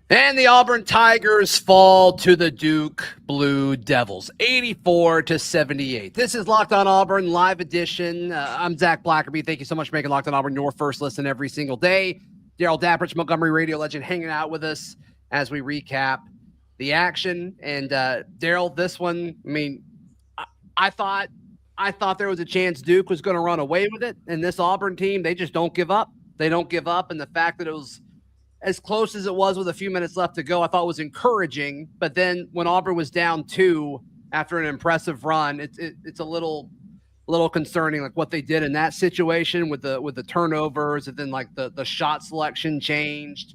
And the Auburn Tigers fall to the Duke Blue Devils, 84-78. This is Locked On Auburn live edition. I'm Zach Blackerby. Thank you so much for making Locked On Auburn your first listen every single day. Darrell, Dapprich, Montgomery radio legend, hanging out with us as we recap the action. And Darrell, this one, I mean, I thought there was a chance Duke was going to run away with it. And this Auburn team, they just don't give up. They don't give up. And the fact that it was as close as it was with a few minutes left to go, I thought was encouraging. But then when Auburn was down 2 after an impressive run, it's a little concerning, like what they did in that situation with the turnovers, and then like the shot selection changed.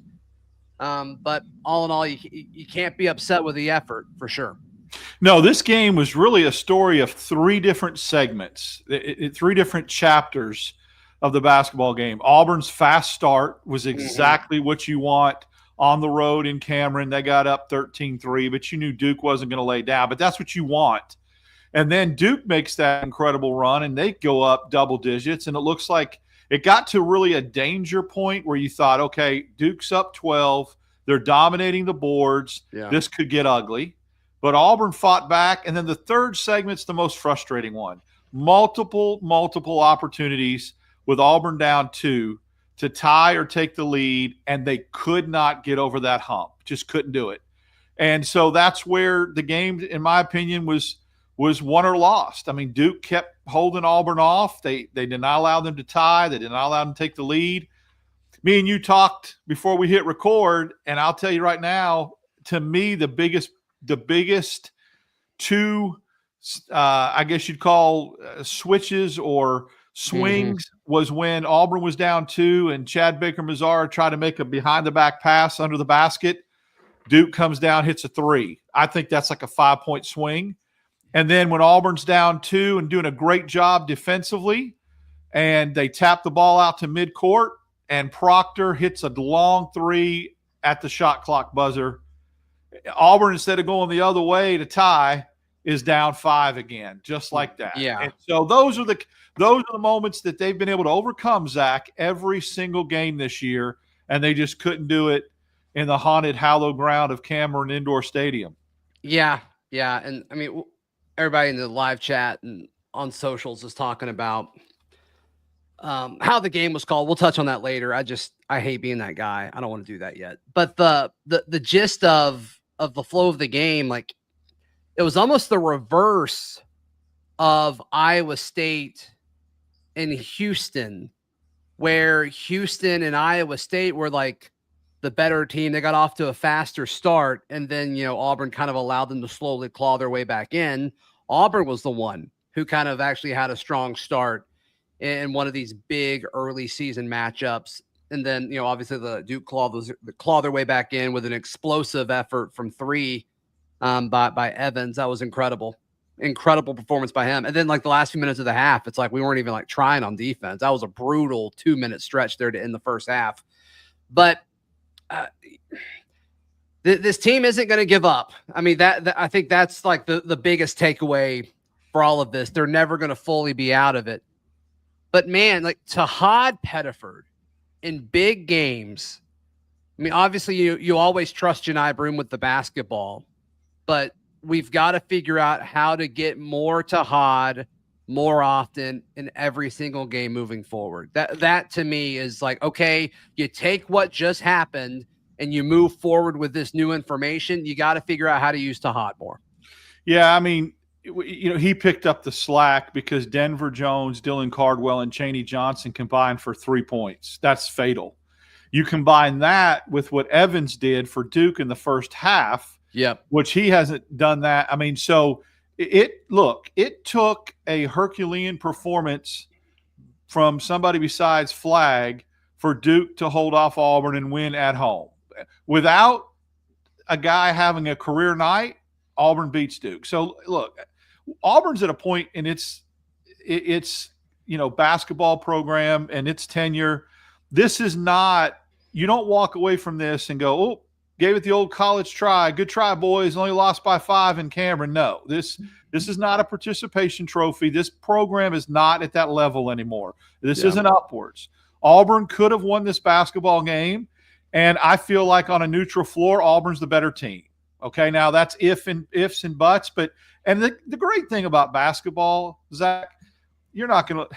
But all in all, you can't be upset with the effort for sure. No, this game was really a story of 3 different segments, 3 different chapters of the basketball game. Auburn's fast start was exactly what you want on the road in Cameron. They got up 13-3, but you knew Duke wasn't going to lay down. But that's what you want. And then Duke makes that incredible run, and they go up double digits, and it looks like it got to really a danger point where you thought, okay, Duke's up 12. They're dominating the boards. Yeah. This could get ugly. But Auburn fought back, and then the third segment's the most frustrating one. Multiple opportunities with Auburn down 2 to tie or take the lead, and they could not get over that hump. Just couldn't do it. And so that's where the game, in my opinion, was won or lost. I mean, Duke kept holding Auburn off. They did not allow them to tie. They did not allow them to take the lead. Me and you talked before we hit record, and I'll tell you right now, to me, the biggest 2, I guess you'd call switches or swings was when Auburn was down 2 and Chad Baker-Mazara tried to make a behind-the-back pass under the basket. Duke comes down, hits a 3. I think that's like a 5-point swing. And then when Auburn's down 2 and doing a great job defensively, and they tap the ball out to midcourt, and Proctor hits a long 3 at the shot clock buzzer. Auburn, instead of going the other way to tie, is down 5 again, just like that. Yeah. And so those are the moments that they've been able to overcome, Zach, every single game this year, and they just couldn't do it in the haunted, hallowed ground of Cameron Indoor Stadium. Yeah. And, I mean, everybody in the live chat and on socials is talking about how the game was called. We'll touch on that later. I hate being that guy. I don't want to do that yet. But the gist of the flow of the game, like, it was almost the reverse of Iowa State and Houston, where Houston and Iowa State were like the better team. They got off to a faster start, and then, Auburn kind of allowed them to slowly claw their way back in. Auburn was the one who kind of actually had a strong start in one of these big early season matchups. And then, obviously the Duke claw their way back in with an explosive effort from 3 by Evans. That was incredible performance by him. And then like the last few minutes of the half, it's like we weren't even like trying on defense. That was a brutal 2-minute stretch there to end the first half. But this team isn't going to give up. I mean, that I think that's like the biggest takeaway for all of this. They're never going to fully be out of it. But man, like Tahad Pettiford in big games, I mean, obviously you always trust Janai Broom with the basketball, but we've got to figure out how to get more Tahad more often in every single game moving forward. That to me is like, okay, you take what just happened and you move forward with this new information. You got to figure out how to use Tahad more. Yeah, I mean, he picked up the slack because Denver Jones, Dylan Cardwell, and Chaney Johnson combined for 3 points. That's fatal. You combine that with what Evans did for Duke in the first half, which he hasn't done that. I mean, so it took a Herculean performance from somebody besides Flagg for Duke to hold off Auburn and win at home. Without a guy having a career night, Auburn beats Duke. So look, Auburn's at a point in its basketball program and its tenure. This is not, you don't walk away from this and go, oh, gave it the old college try. Good try, boys. Only lost by 5 in Cameron. No, this is not a participation trophy. This program is not at that level anymore. This isn't upwards. Auburn could have won this basketball game And I feel like on a neutral floor, Auburn's the better team. Okay, now that's ifs and buts, but and the great thing about basketball, Zach, you're not going to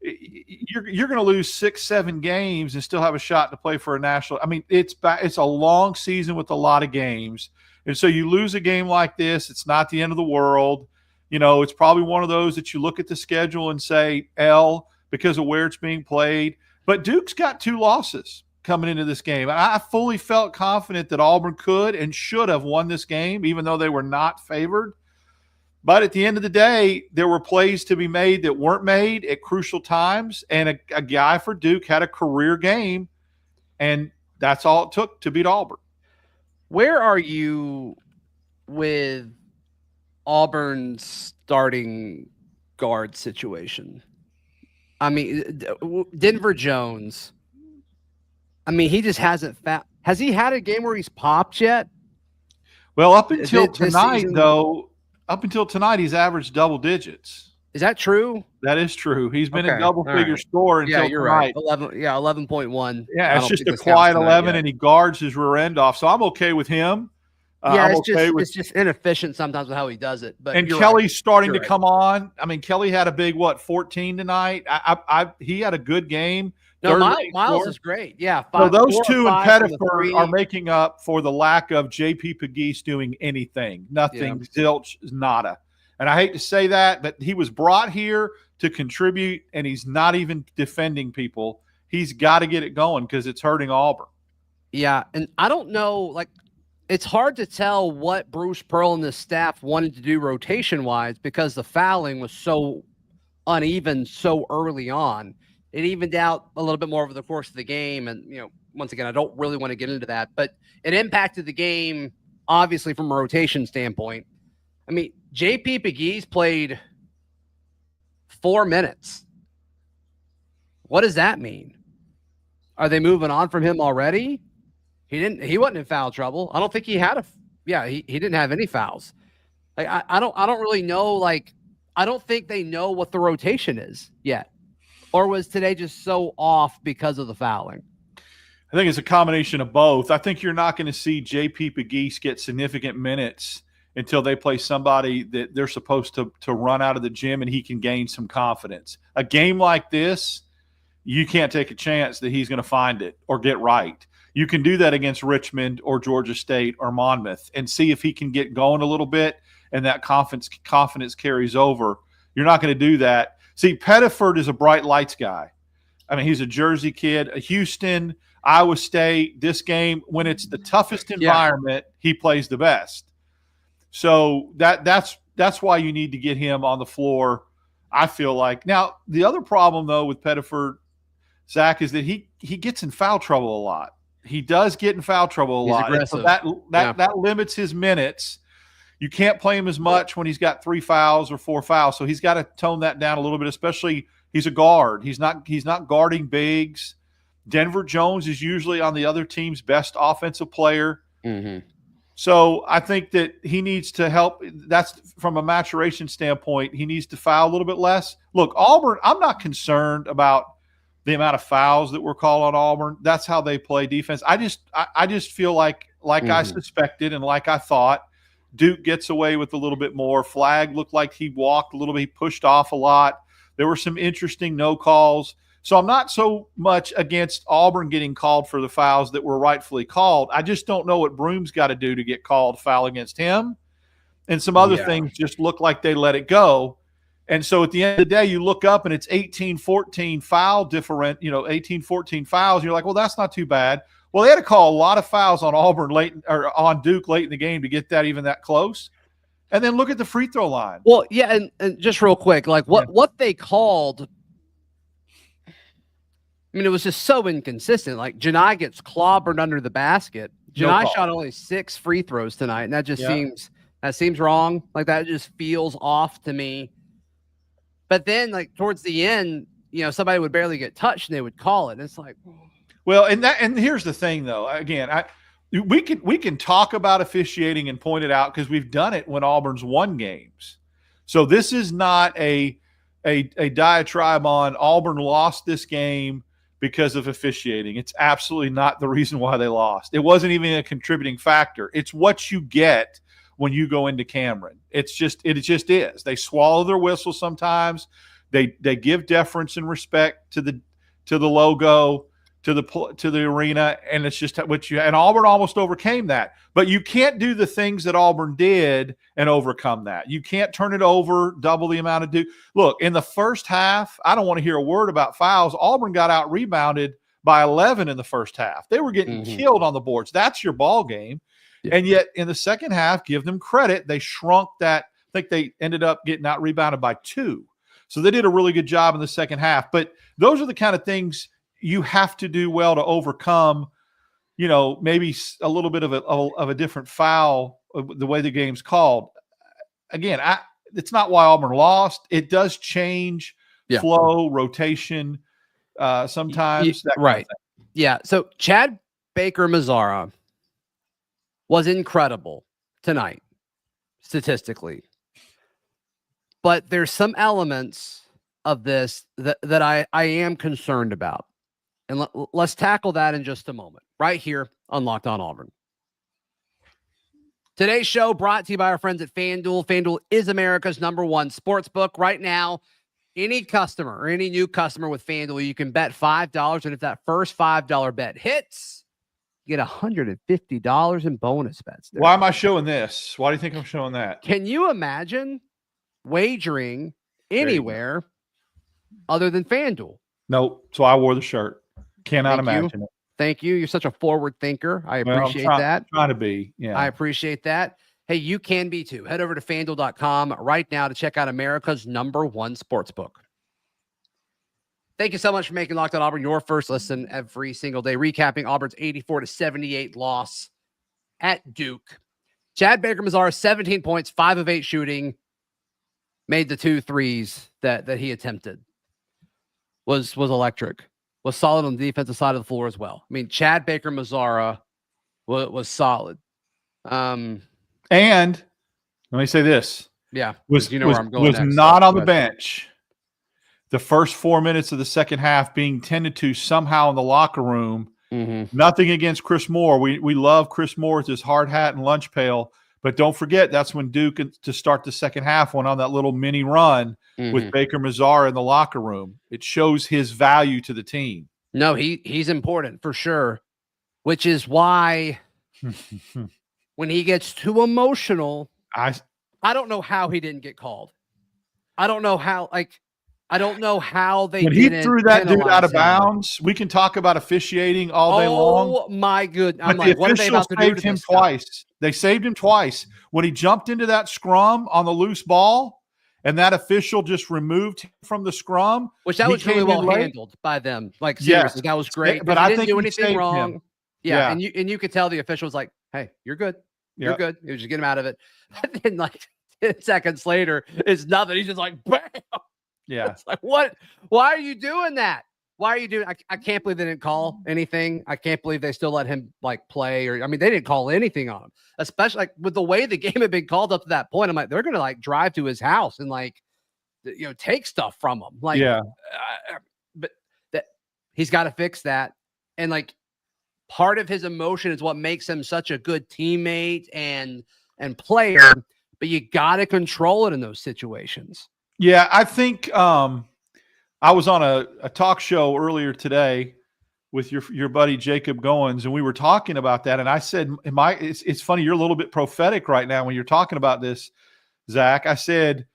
you're going to lose 6-7 games and still have a shot to play for a national. I mean, it's a long season with a lot of games, and so you lose a game like this, it's not the end of the world. You know, it's probably one of those that you look at the schedule and say L because of where it's being played. But Duke's got 2 losses coming into this game. I fully felt confident that Auburn could and should have won this game, even though they were not favored. But at the end of the day, there were plays to be made that weren't made at crucial times, and a guy for Duke had a career game, and that's all it took to beat Auburn. Where are you with Auburn's starting guard situation? I mean, Denver Jones, I mean, he just hasn't found – has he had a game where he's popped yet? Well, up until tonight, though, up until tonight, he's averaged double digits. Is that true? That is true. He's been a double-figure score until you're tonight. Right. 11.1. Yeah, it's just a quiet 11, and he guards his rear end off. So I'm okay with him. It's just inefficient sometimes with how he does it. But Kelly's starting to come on. I mean, Kelly had a big 14 tonight. He had a good game. No, Miles is great. Yeah. So those 2 and Pettiford are making up for the lack of J.P. Pegues doing anything. Nothing. Yeah. Zilch, nada. And I hate to say that, but he was brought here to contribute, and he's not even defending people. He's got to get it going because it's hurting Auburn. Yeah, and I don't know, like, it's hard to tell what Bruce Pearl and the staff wanted to do rotation-wise because the fouling was so uneven so early on. It evened out a little bit more over the course of the game. And, you know, once again, I don't really want to get into that, but it impacted the game, obviously, from a rotation standpoint. I mean, J.P. Pegues played 4 minutes. What does that mean? Are they moving on from him already? He wasn't in foul trouble. I don't think he had he didn't have any fouls. Like, I don't really know. Like, I don't think they know what the rotation is yet. Or was today just so off because of the fouling? I think it's a combination of both. I think you're not going to see J.P. Pegues get significant minutes until they play somebody that they're supposed to run out of the gym and he can gain some confidence. A game like this, you can't take a chance that he's going to find it or get right. You can do that against Richmond or Georgia State or Monmouth and see if he can get going a little bit and that confidence carries over. You're not going to do that. See, Pettiford is a bright lights guy. I mean, he's a Jersey kid, a Houston, Iowa State. This game, when it's the toughest environment, he plays the best. So that's why you need to get him on the floor, I feel like. Now, the other problem, though, with Pettiford, Zach, is that he gets in foul trouble a lot. He does get in foul trouble a lot. And so that limits his minutes. You can't play him as much when he's got 3 fouls or 4 fouls. So he's got to tone that down a little bit, especially he's a guard. He's not guarding bigs. Denver Jones is usually on the other team's best offensive player. Mm-hmm. So I think that he needs to help. That's from a maturation standpoint. He needs to foul a little bit less. Look, Auburn, I'm not concerned about the amount of fouls that were called on Auburn. That's how they play defense. I just feel like I suspected and like I thought, Duke gets away with a little bit more. Flag looked like he walked a little bit. He pushed off a lot. There were some interesting no calls. So I'm not so much against Auburn getting called for the fouls that were rightfully called. I just don't know what Broom's got to do to get called foul against him. And some other things just look like they let it go. And so at the end of the day, you look up and it's 18-14 foul different, 18-14 fouls. You're like, well, that's not too bad. Well, they had to call a lot of fouls on Auburn on Duke late in the game to get that close. And then look at the free throw line. Well, yeah, and just real quick, like what they called, I mean, it was just so inconsistent. Like, Janai gets clobbered under the basket. Janai shot only 6 free throws tonight, and that just seems wrong. Like, that just feels off to me. But then, like, towards the end, somebody would barely get touched, and they would call it. And it's like, well, and here's the thing, though. Again, we can talk about officiating and point it out because we've done it when Auburn's won games. So this is not a diatribe on Auburn lost this game because of officiating. It's absolutely not the reason why they lost. It wasn't even a contributing factor. It's what you get when you go into Cameron. It just is. They swallow their whistle sometimes. They give deference and respect to the logo, to the arena, and it's just what you. And Auburn almost overcame that. But you can't do the things that Auburn did and overcome that. You can't turn it over, double the amount of do. Look, in the first half, I don't want to hear a word about fouls. Auburn got out rebounded by 11 in the first half. They were getting killed on the boards. That's your ball game. Yeah. And yet in the second half, give them credit, they shrunk that. I think they ended up getting out rebounded by 2. So they did a really good job in the second half. But those are the kind of things you have to do well to overcome, maybe a little bit of a different foul, the way the game's called. Again, it's not why Auburn lost. It does change flow, rotation, sometimes. That right. Kind of yeah. So Chad Baker-Mazara was incredible tonight, statistically. But there's some elements of this that I am concerned about. And let's tackle that in just a moment, right here on Locked On Auburn. Today's show brought to you by our friends at FanDuel. FanDuel is America's #1 sportsbook. Right now, any customer or any new customer with FanDuel, you can bet $5. And if that first $5 bet hits, you get $150 in bonus bets. Why am I showing this? Why do you think I'm showing that? Can you imagine wagering anywhere other than FanDuel? Nope. So I wore the shirt. Cannot imagine it. Thank you. You're such a forward thinker. I appreciate that. Trying to be. Yeah. I appreciate that. Hey, you can be too. Head over to FanDuel.com right now to check out America's #1 sportsbook. Thank you so much for making Locked On Auburn your first listen every single day, recapping Auburn's 84-78 loss at Duke. Chad Baker-Mazara, 17 points, 5 of 8 shooting, made the 2 threes that he attempted. Was electric. Was solid on the defensive side of the floor as well. I mean, Chad Baker-Mazara was solid. And let me say this. Yeah. Was where I'm going was next, not on the bench. The first 4 minutes of the second half being 10-2 somehow in the locker room. Nothing against Chris Moore. We love Chris Moore with his hard hat and lunch pail. But don't forget, that's when Duke, to start the second half, went on that little mini run with Baker-Mazara in the locker room. It shows his value to the team. No, he's important for sure, which is why when he gets too emotional, I don't know how he didn't get called. I don't know how they when he threw that dude out of bounds. We can talk about officiating all day long. Oh my goodness! I'm like, what are they about to do to him twice? They saved him twice when he jumped into that scrum on the loose ball, and that official just removed him from the scrum. Which that was really well handled by them. Like seriously, that was great. But I didn't think do anything wrong. Him. Yeah, and you could tell the official was like, "Hey, you're good. You're good." He was just get him out of it. And then like 10 seconds later, it's nothing. He's just like, bam. Yeah. It's like, what? Why are you doing that? Why are you doing? I can't believe they didn't call anything. I can't believe they still let him like play. Or they didn't call anything on him, especially like with the way the game had been called up to that point. I'm like, they're gonna like drive to his house and like, take stuff from him. Like, but that he's got to fix that. And like, part of his emotion is what makes him such a good teammate and player. But you got to control it in those situations. Yeah, I think I was on a talk show earlier today with your buddy Jacob Goins, and we were talking about that. And I said, it's funny, you're a little bit prophetic right now when you're talking about this, Zach. I said,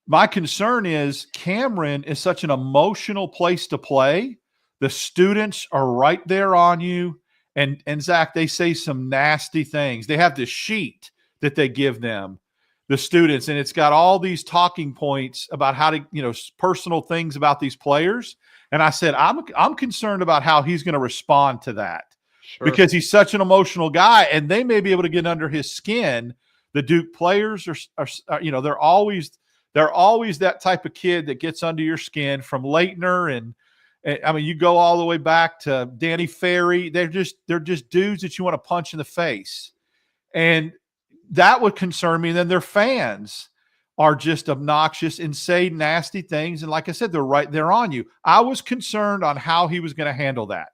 my concern is Cameron is such an emotional place to play. The students are right there on you. And Zach, they say some nasty things. They have this sheet that they give them, the students, and it's got all these talking points about how to, personal things about these players. And I said, I'm concerned about how he's going to respond to that because he's such an emotional guy, and they may be able to get under his skin. The Duke players are they're always that type of kid that gets under your skin, from Leitner and you go all the way back to Danny Ferry. They're just dudes that you want to punch in the face. And that would concern me. And then their fans are just obnoxious and say nasty things. And like I said, they're right there on you. I was concerned on how he was going to handle that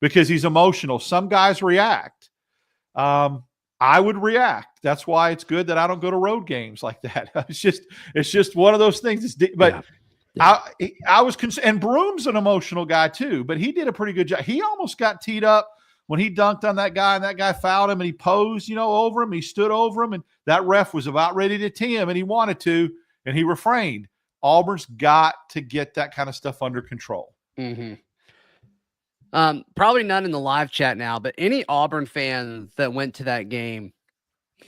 because he's emotional. Some guys react. I would react. That's why it's good that I don't go to road games like that. It's just one of those things. But yeah. I was concerned. And Broom's an emotional guy too, but he did a pretty good job. He almost got teed up when he dunked on that guy and that guy fouled him and he posed, over him. He stood over him and that ref was about ready to tee him and he wanted to, and he refrained. Auburn's got to get that kind of stuff under control. Mm-hmm. Probably none in the live chat now, but any Auburn fan that went to that game,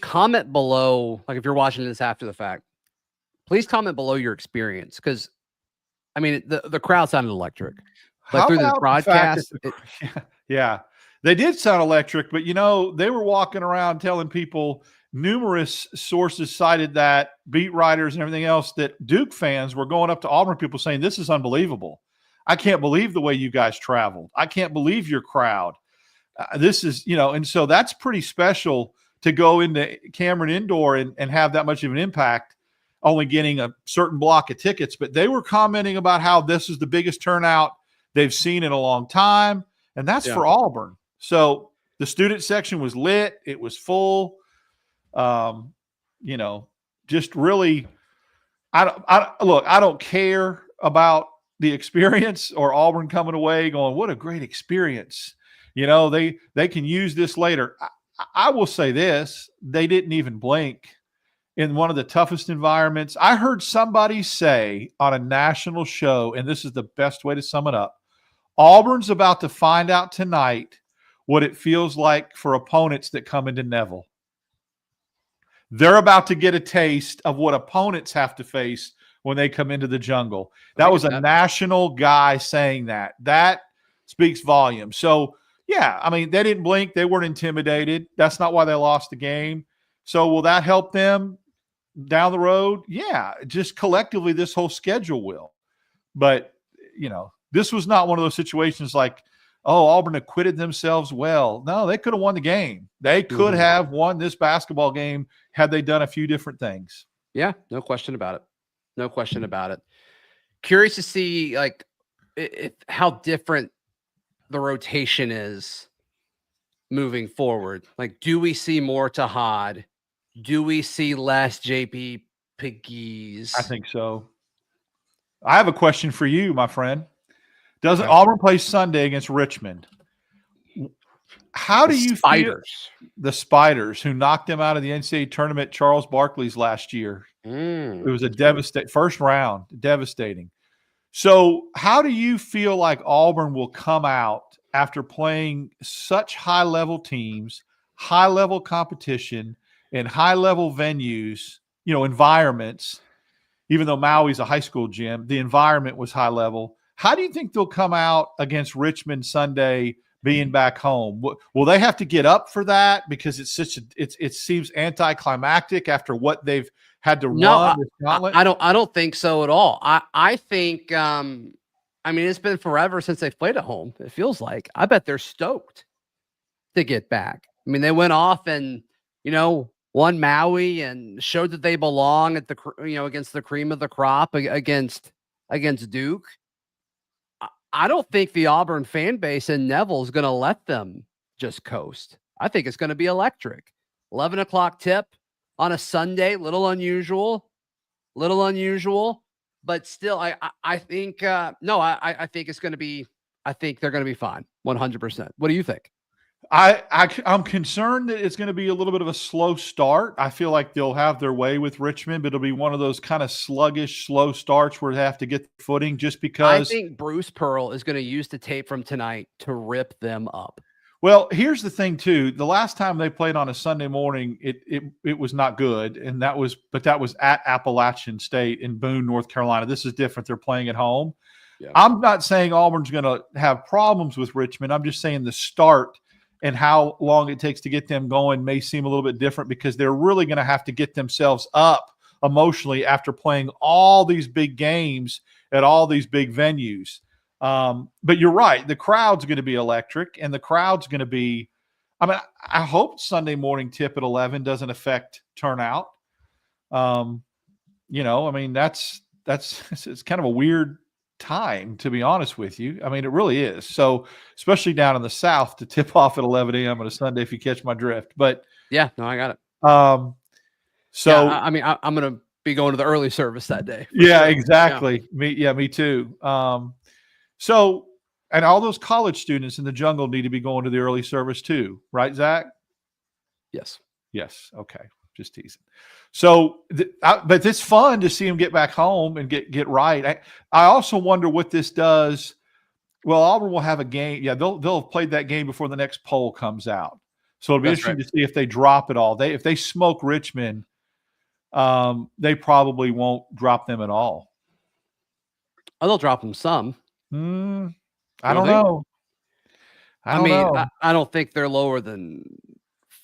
comment below. Like if you're watching this after the fact, please comment below your experience. Because I mean, the crowd sounded electric. Like through the broadcast. Yeah, they did sound electric, but they were walking around telling people, numerous sources cited that, beat writers and everything else, that Duke fans were going up to Auburn people saying, this is unbelievable. I can't believe the way you guys traveled. I can't believe your crowd. This is, and so that's pretty special to go into Cameron Indoor and have that much of an impact, only getting a certain block of tickets. But they were commenting about how this is the biggest turnout they've seen in a long time. And that's for Auburn. So the student section was lit. It was full. Just really, I don't care about the experience or Auburn coming away going, what a great experience. They can use this later. I will say this, they didn't even blink in one of the toughest environments. I heard somebody say on a national show, and this is the best way to sum it up, Auburn's about to find out tonight what it feels like for opponents that come into Neville. They're about to get a taste of what opponents have to face when they come into the jungle. That was a national guy saying that. That speaks volumes. So, yeah, I mean, they didn't blink. They weren't intimidated. That's not why they lost the game. So will that help them down the road? Yeah, just collectively this whole schedule will. But, this was not one of those situations like, oh, Auburn acquitted themselves well. No, they could have won the game. They could have won this basketball game had they done a few different things. Yeah, no question about it. No question about it. Curious to see how different the rotation is moving forward. Like, do we see more Tahad? Do we see less JP Piggies? I think so. I have a question for you, my friend. Doesn't Auburn play Sunday against Richmond? How do you feel the Spiders, who knocked them out of the NCAA tournament, Charles Barkley's last year? It was a devastating first round, devastating. So how do you feel like Auburn will come out after playing such high-level teams, high-level competition, and high-level venues, environments? Even though Maui's a high school gym, the environment was high level. How do you think they'll come out against Richmond Sunday, being back home? Will they have to get up for that because it seems anticlimactic after what they've had to run? I don't think so at all. I think it's been forever since they've played at home. It feels like. I bet they're stoked to get back. I mean, they went off and won Maui and showed that they belong at against the cream of the crop against Duke. I don't think the Auburn fan base in Neville is going to let them just coast. I think it's going to be electric. 11 o'clock tip on a Sunday, little unusual, but still, I think I think it's going to be. I think they're going to be fine, 100%. What do you think? I'm concerned that it's going to be a little bit of a slow start. I feel like they'll have their way with Richmond, but it'll be one of those kind of sluggish, slow starts where they have to get the footing just because. I think Bruce Pearl is going to use the tape from tonight to rip them up. Well, here's the thing too. The last time they played on a Sunday morning, it was not good. And that was at Appalachian State in Boone, North Carolina. This is different. They're playing at home. Yeah. I'm not saying Auburn's going to have problems with Richmond. I'm just saying the start and how long it takes to get them going may seem a little bit different because they're really going to have to get themselves up emotionally after playing all these big games at all these big venues. But you're right. The crowd's going to be electric, and the crowd's going to be – I hope Sunday morning tip at 11 doesn't affect turnout. I mean, that's it's kind of a weird time, to be honest with you. I mean, it really is. So, especially down in the South, to tip off at 11 a.m. on a Sunday, if you catch my drift. But yeah, no, I got it. So yeah, I mean, I'm going to be going to the early service that day. Yeah, sure. exactly. Me too. So, and all those college students in the jungle need to be going to the early service too, right, Zach? Yes. Yes. Okay. Just teasing. So, but it's fun to see them get back home and get right. I also wonder what this does. Well, Auburn will have a game. Yeah, they'll have played that game before the next poll comes out. So it'll be interesting to see if they drop it all. If they smoke Richmond, they probably won't drop them at all. Oh, they'll drop them some. I don't know. I don't think they're lower than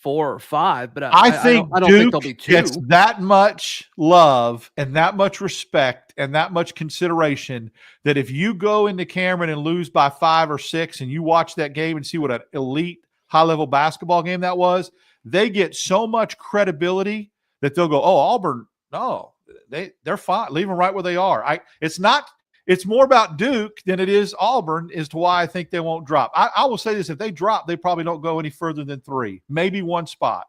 4 or 5, but I don't think they'll be 2. Gets that much love and that much respect and that much consideration that if you go into Cameron and lose by 5 or 6 and you watch that game and see what an elite high-level basketball game that was, they get so much credibility that they'll go, oh, Auburn, no, they're fine. Leave them right where they are. It's more about Duke than it is Auburn as to why I think they won't drop. I will say this: if they drop, they probably don't go any further than 3, maybe 1 spot.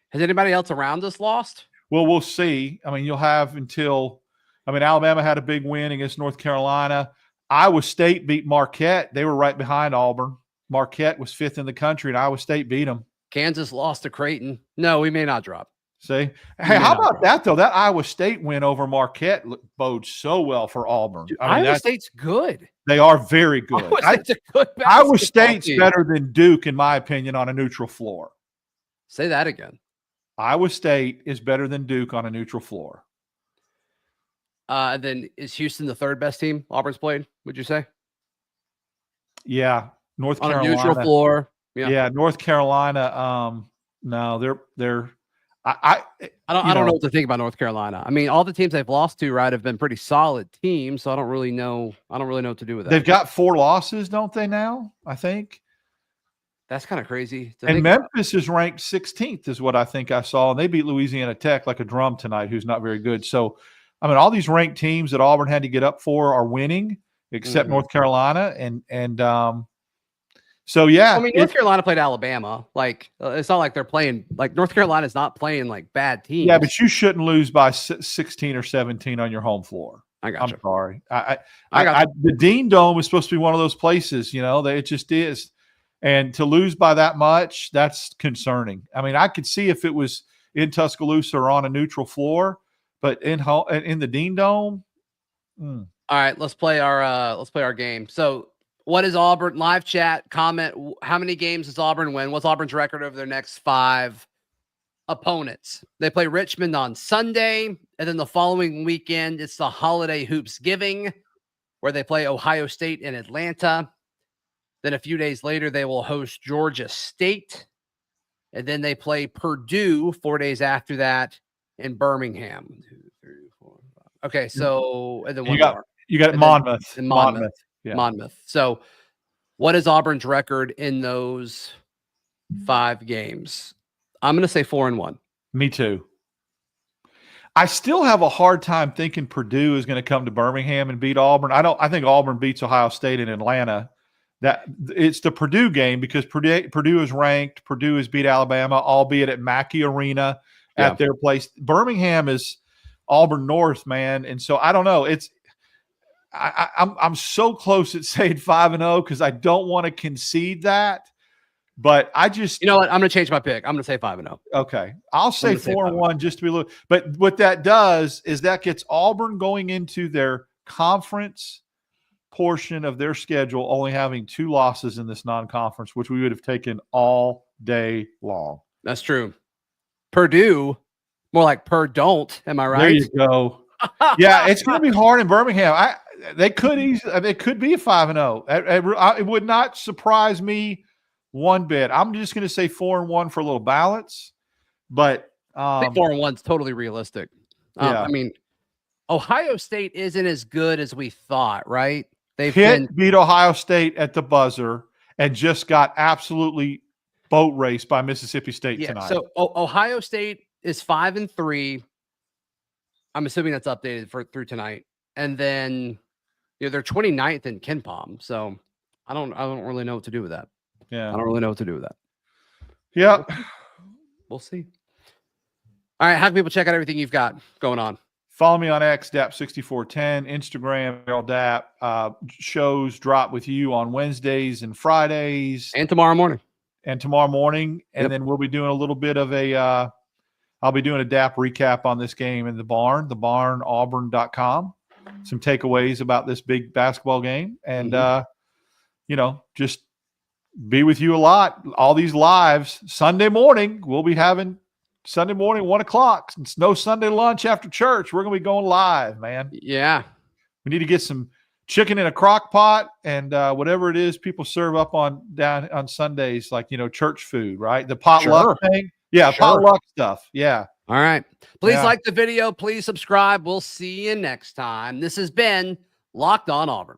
Has anybody else around us lost? Well, we'll see. I mean, you'll have until – Alabama had a big win against North Carolina. Iowa State beat Marquette. They were right behind Auburn. Marquette was 5th in the country, and Iowa State beat them. Kansas lost to Creighton. No, we may not drop. See? Hey, how about that, though? That Iowa State win over Marquette bodes so well for Auburn. Dude, Iowa State's good. They are very good. Iowa State's team. Better than Duke, in my opinion, on a neutral floor. Say that again. Iowa State is better than Duke on a neutral floor. Then is Houston the 3rd best team Auburn's played, would you say? Yeah. North Carolina. On a neutral floor. Yeah, North Carolina. No, they're I don't know what to think about North Carolina. I mean, all the teams they've lost to, right, have been pretty solid teams. So I don't really know what to do with that. They've got 4 losses, don't they now? I think. That's kind of crazy. And Memphis is ranked 16th, is what I think I saw. And they beat Louisiana Tech like a drum tonight, who's not very good. So, all these ranked teams that Auburn had to get up for are winning, except North Carolina. So, yeah. North Carolina played Alabama. Like, it's not like they're playing – like, North Carolina's not playing, like, bad teams. Yeah, but you shouldn't lose by 16 or 17 on your home floor. I got you. I'm sorry. The Dean Dome is supposed to be one of those places, it just is. And to lose by that much, that's concerning. I could see if it was in Tuscaloosa or on a neutral floor, but in the Dean Dome. All right, let's play our game. So, what is Auburn? Live chat, comment. How many games does Auburn win? What's Auburn's record over their next 5 opponents? They play Richmond on Sunday, and then the following weekend, it's the holiday Hoopsgiving, where they play Ohio State in Atlanta. Then a few days later, they will host Georgia State, and then they play Purdue 4 days after that in Birmingham. 2, 3, 4, 5. Okay, so and then you got Monmouth. Monmouth. Yeah. Monmouth. So what is Auburn's record in those 5 games? I'm going to say 4-1. Me too. I still have a hard time thinking Purdue is going to come to Birmingham and beat Auburn. I think Auburn beats Ohio State in Atlanta. That it's the Purdue game because Purdue is ranked. Purdue has beat Alabama, albeit at Mackey Arena at their place. Birmingham is Auburn North, man. And so I don't know. I'm so close at saying 5-0 because I don't want to concede that, but I just what, I'm going to change my pick. I'm going to say 5-0. Okay, I'll say 4-1 just to be a little. But what that does is that gets Auburn going into their conference portion of their schedule, only having 2 losses in this non-conference, which we would have taken all day long. That's true. Purdue, more like don't. Am I right? There you go. Yeah, it's going to be hard in Birmingham. They could be a 5-0. It would not surprise me one bit. I'm just going to say 4-1 for a little balance, but I think 4-1 is totally realistic. Yeah. Ohio State isn't as good as we thought, right? Pitt beat Ohio State at the buzzer and just got absolutely boat raced by Mississippi State tonight. So Ohio State is 5-3. I'm assuming that's updated through tonight. And then, they're 29th in KenPom. So I don't really know what to do with that. Yeah. I don't really know what to do with that. Yeah. We'll see. All right. How can people check out everything you've got going on? Follow me on X, Dap6410, Instagram, Darrell Dap. Shows drop with you on Wednesdays and Fridays. And tomorrow morning. And then we'll be doing a little bit of I'll be doing a DAP recap on this game in the barn, auburn.com. Some takeaways about this big basketball game. And, just be with you a lot. All these lives. Sunday morning, we'll be having Sunday morning, 1 o'clock. It's no Sunday lunch after church. We're going to be going live, man. Yeah. We need to get some chicken in a crock pot and whatever it is people serve up down on Sundays, like, church food, right? The potluck thing. Yeah, potluck stuff. Yeah. All right. Please like the video. Please subscribe. We'll see you next time. This has been Locked On Auburn.